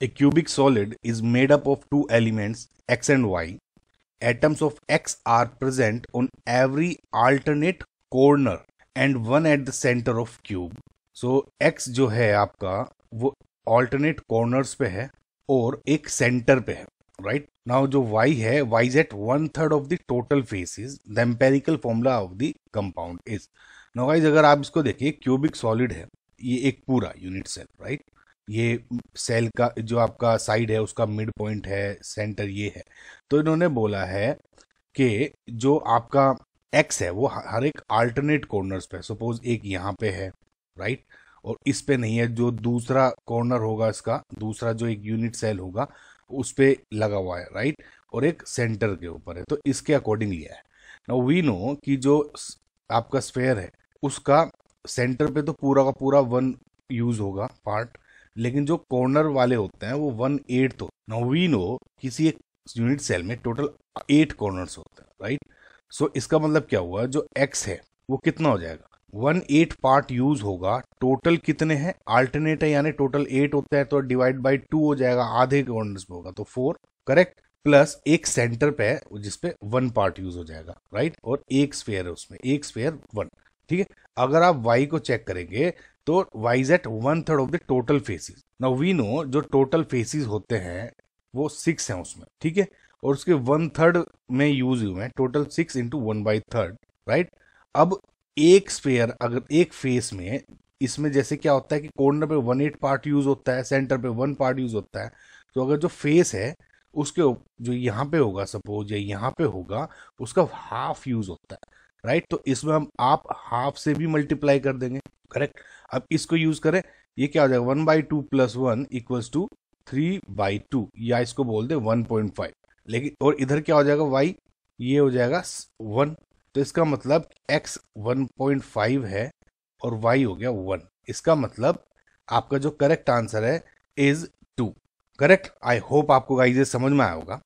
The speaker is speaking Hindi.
A cubic solid is made up of two elements, x and y. Atoms of x are present on every alternate corner and one at the center of cube. So x जो है आपका वो alternate corners पे है और एक center पे है, right? Now जो y है, y is at 1/3 of the total faces. The empirical formula of the compound is. Now guys, अगर आप इसको देखिए, क्यूबिक सॉलिड है, ये एक पूरा यूनिट सेल, राइट? ये सेल का जो आपका साइड है उसका मिड पॉइंट है, सेंटर ये है। तो इन्होंने बोला है कि जो आपका एक्स है वो हर एक अल्टरनेट कॉर्नर्स पे, सपोज एक यहाँ पे है, राइट, और इस पे नहीं है, जो दूसरा कॉर्नर होगा इसका, दूसरा जो एक यूनिट सेल होगा उस पे लगा हुआ है, राइट, और एक सेंटर के ऊपर है। तो इसके अकॉर्डिंग लिया है। नाउ वी नो कि जो आपका स्फेयर है उसका सेंटर पे तो पूरा का पूरा 1 यूज होगा पार्ट, लेकिन जो कॉर्नर वाले होते हैं वो 1/8 तो। नाउ वी नो किसी एक यूनिट सेल में टोटल 8 कॉर्नर्स होते हैं, राइट? सो इसका मतलब क्या हुआ, जो x है वो कितना हो जाएगा, 1/8 पार्ट यूज होगा। टोटल कितने हैं, अल्टरनेट है, यानी टोटल 8 होता है तो डिवाइड बाई 2 हो जाएगा, आधे कॉर्नर्स पे होगा तो 4, करेक्ट। प्लस एक सेंटर पे है जिसपे 1 पार्ट यूज हो जाएगा, राइट, और एक स्फेयर है उसमें, एक स्फेयर 1, ठीक है। अगर आप y को चेक करेंगे तो y is at 1/3 of the total faces. Now we know जो टोटल फेसिस होते हैं वो 6 हैं उसमें, ठीक है, और उसके 1/3 में यूज हुए हैं, टोटल 6 इंटू 1/3, राइट। अब एक स्फेयर, अगर एक फेस में, इसमें जैसे क्या होता है कि कॉर्नर पे 1/8 पार्ट यूज होता है, सेंटर पे 1 पार्ट यूज होता है, तो अगर जो फेस है उसके जो यहाँ पे होगा सपोज, या यहाँ पे होगा, उसका हाफ यूज होता है, राइट। तो इसमें हम आप हाफ से भी मल्टीप्लाई कर देंगे, करेक्ट। अब इसको यूज करें, ये क्या हो जाएगा, 1/2 + 1 = 3/2, या इसको बोल दे 1.5। लेकिन और इधर क्या हो जाएगा, y, ये हो जाएगा 1। तो इसका मतलब x 1.5 है और y हो गया 1। इसका मतलब आपका जो करेक्ट आंसर है इज 2, करेक्ट। आई होप आपको गाइस ये समझ में आया होगा।